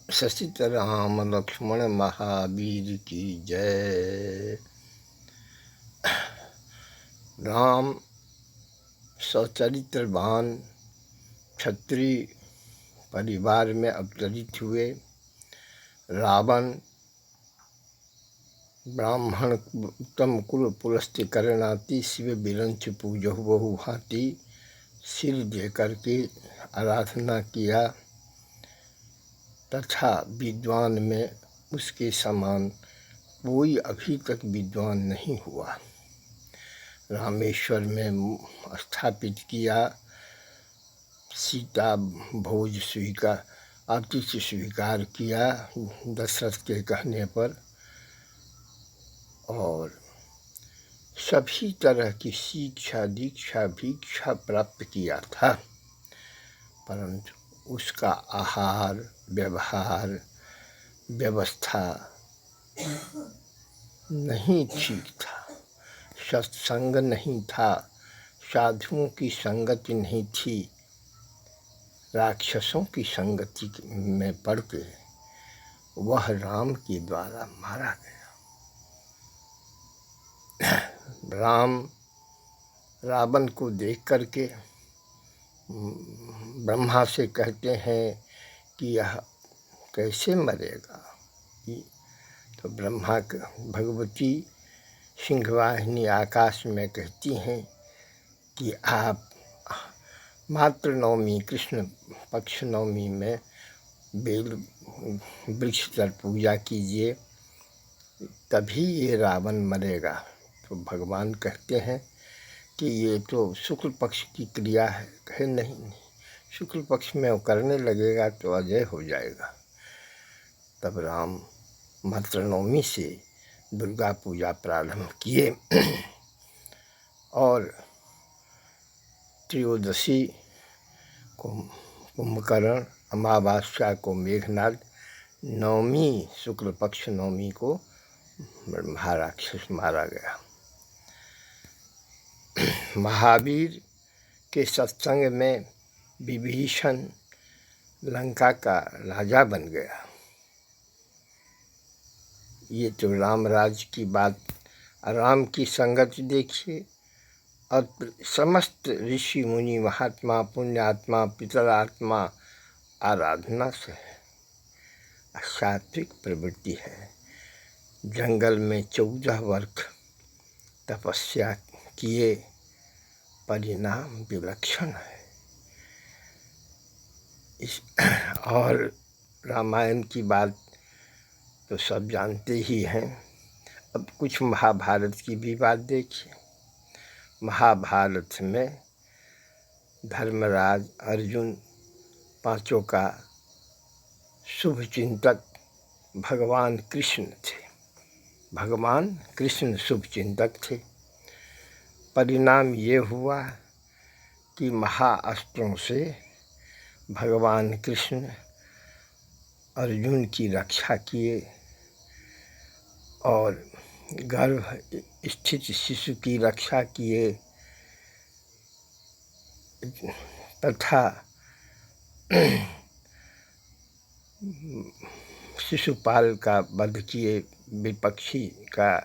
ससीत राम लक्ष्मण महावीर की जय। राम सचरित्रवान क्षत्रिय परिवार में अवतरित हुए। रावण ब्राह्मण उत्तम कुल पुलस्त्य करनाति शिव बिरंच पूजहु बहु भांति सिर देकर के आराधना किया तथा विद्वान में उसके समान कोई अभी तक विद्वान नहीं हुआ। रामेश्वर में स्थापित किया, सीता भोज स्वीकार आतिथ्य स्वीकार किया दशरथ के कहने पर, और सभी तरह की शिक्षा दीक्षा भिक्षा प्राप्त किया था, परंतु उसका आहार व्यवहार व्यवस्था नहीं ठीक था, सत्संग नहीं था, साधुओं की संगति नहीं थी, राक्षसों की संगति में पड़ के वह राम के द्वारा मारा गया। राम रावण को देख करके ब्रह्मा से कहते हैं कि यह कैसे मरेगा। तो ब्रह्मा भगवती सिंहवाहिनी आकाश में कहती हैं कि आप मात्र नवमी कृष्ण पक्ष नवमी में बेल वृक्ष पर पूजा कीजिए, तभी ये रावण मरेगा। तो भगवान कहते हैं कि ये तो शुक्ल पक्ष की क्रिया है। कहे नहीं, शुक्ल पक्ष में वो करने लगेगा तो अजय हो जाएगा। तब राम मात्र नवमी से दुर्गा पूजा प्रारंभ किए और त्रयोदशी को कुंभकर्ण, अमावस्या को मेघनाद, नवमी शुक्ल पक्ष नवमी को महाराक्षस मारा गया। महावीर के सत्संग में विभीषण लंका का राजा बन गया। ये तो राम राज की बात। राम की संगति देखिए, और समस्त ऋषि मुनि महात्मा पुण्यात्मा पितरात्मा आराधना से है, सात्विक प्रवृत्ति है। जंगल में 14 वर्ष तपस्या किए, परिणाम विलक्षण है। और रामायण की बात तो सब जानते ही हैं। अब कुछ महाभारत की भी बात देखिए। महाभारत में धर्मराज अर्जुन पांचों का शुभ चिंतक भगवान कृष्ण थे। भगवान कृष्ण शुभ चिंतक थे। परिणाम ये हुआ कि महाअस्त्रों से भगवान कृष्ण अर्जुन की रक्षा किए और गर्भ स्थित शिशु की रक्षा किए तथा शिशुपाल का वध किए, विपक्षी का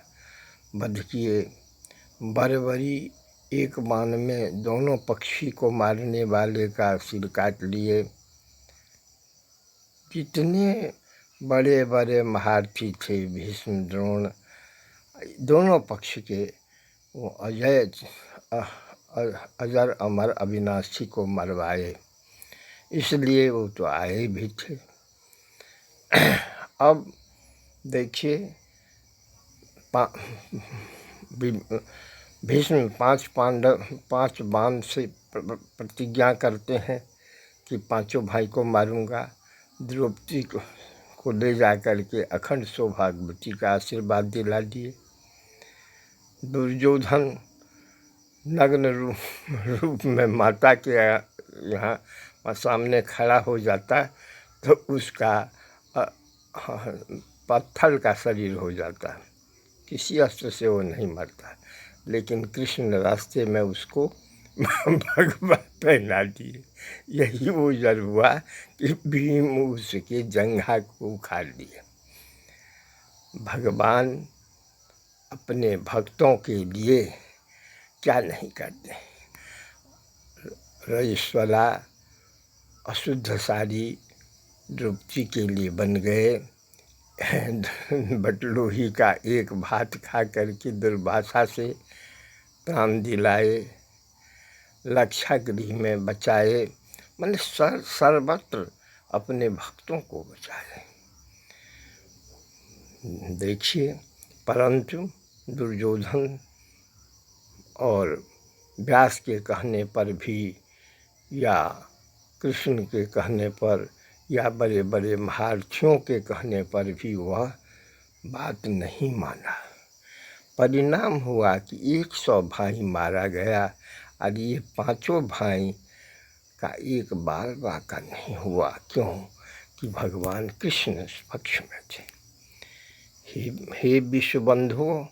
वध किए। बर्बरी एक बाण में दोनों पक्षी को मारने वाले का सिर काट लिए। कितने बड़े बड़े महारथी थे भीष्म द्रोण, दोनों पक्ष के वो अजर अमर अविनाशी को मरवाए, इसलिए वो तो आए भी थे। अब देखिए, भीष्म 5 बाण से प्रतिज्ञा करते हैं कि पांचों भाई को मारूंगा। द्रौपदी को ले जा कर के अखंड सौभाग्यवती का आशीर्वाद दिला दिए। दुर्योधन नग्न रूप में माता के यहाँ सामने खड़ा हो जाता तो उसका पत्थर का शरीर हो जाता, किसी अस्त्र से वो नहीं मरता। लेकिन कृष्ण रास्ते में उसको भगवा पहना दिए। यही वो जल हुआ कि भीम उसके जंघा को उखाड़ दिया। भगवान अपने भक्तों के लिए क्या नहीं करते। रजस्वला अशुद्ध सारी द्रौपदी के लिए बन गए। बटलोही का एक भात खा करके दुर्वासा से काम दिलाए, लाक्षागृह में बचाए, मैंने सर्वत्र अपने भक्तों को बचाए। देखिए, परंतु दुर्योधन और व्यास के कहने पर भी या कृष्ण के कहने पर या बड़े बड़े महारथियों के कहने पर भी वह बात नहीं माना। परिणाम हुआ कि 100 भाई मारा गया और ये 5 भाई का एक बाल बाका नहीं हुआ। क्यों? कि भगवान कृष्ण पक्ष में थे। हे विश्व बंधुओं,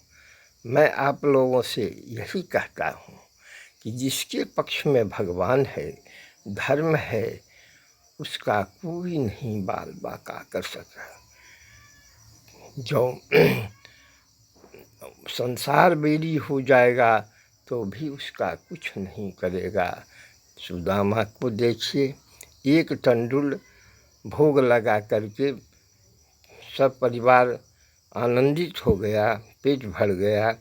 मैं आप लोगों से यही कहता हूँ कि जिसके पक्ष में भगवान है, धर्म है, उसका कोई नहीं बाल बाका कर सका। जो संसार बेरी हो जाएगा तो भी उसका कुछ नहीं करेगा। सुदामा को देखिए, एक तंडुल भोग लगा करके सब परिवार आनंदित हो गया, पेट भर गया।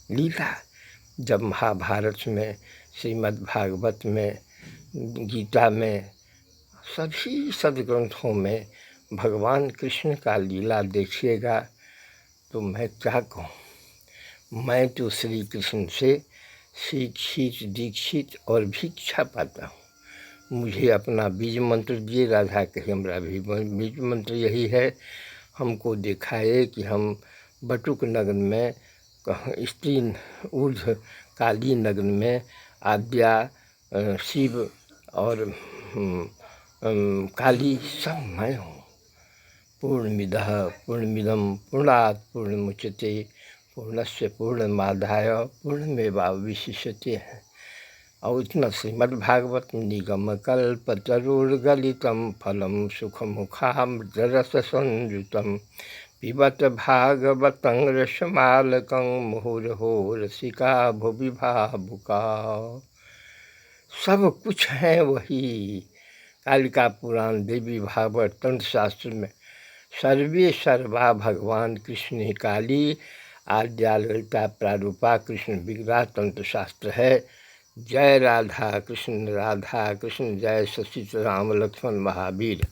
लीला जब महाभारत में, श्रीमद् भागवत में, गीता में, सभी सदग्रंथों में भगवान कृष्ण का लीला देखिएगा तो मैं क्या कहूँ। मैं तो श्री कृष्ण से शिक्षित, दीक्षित और भिक्षा पाता हूँ। मुझे अपना बीज मंत्र दिए, राधा कहे हमारा भी बीज मंत्र यही है। हमको दिखाए कि हम बटुक नगर में, स्त्री ऊर्ध्व काली नगर में आद्या, शिव और काली सब मैं हूँ। पूर्णमिदः पूर्णमिदं पूर्णात् पूर्णमुच्यते पूर्णस्य पूर्णमादाय पूर्णमेवावशिष्यते है। और इतना श्रीमद् भागवत निगम कल्पतरुर्गलितं फलं सुखमुखामृतरस संयुतं पिबत भागवतं रसमालकं मुहुर्हो रसिका भुवि भावुका। सब कुछ है वही। कालिका पुराण, देवी भागवत, तंत्र शास्त्र में सर्वे सर्वा भगवान कृष्ण काली आद्या ललिता प्रारूपा कृष्ण विग्रह तंत्र शास्त्र है। जय राधा कृष्ण, राधा कृष्ण जय, सचित राम लक्ष्मण महावीर।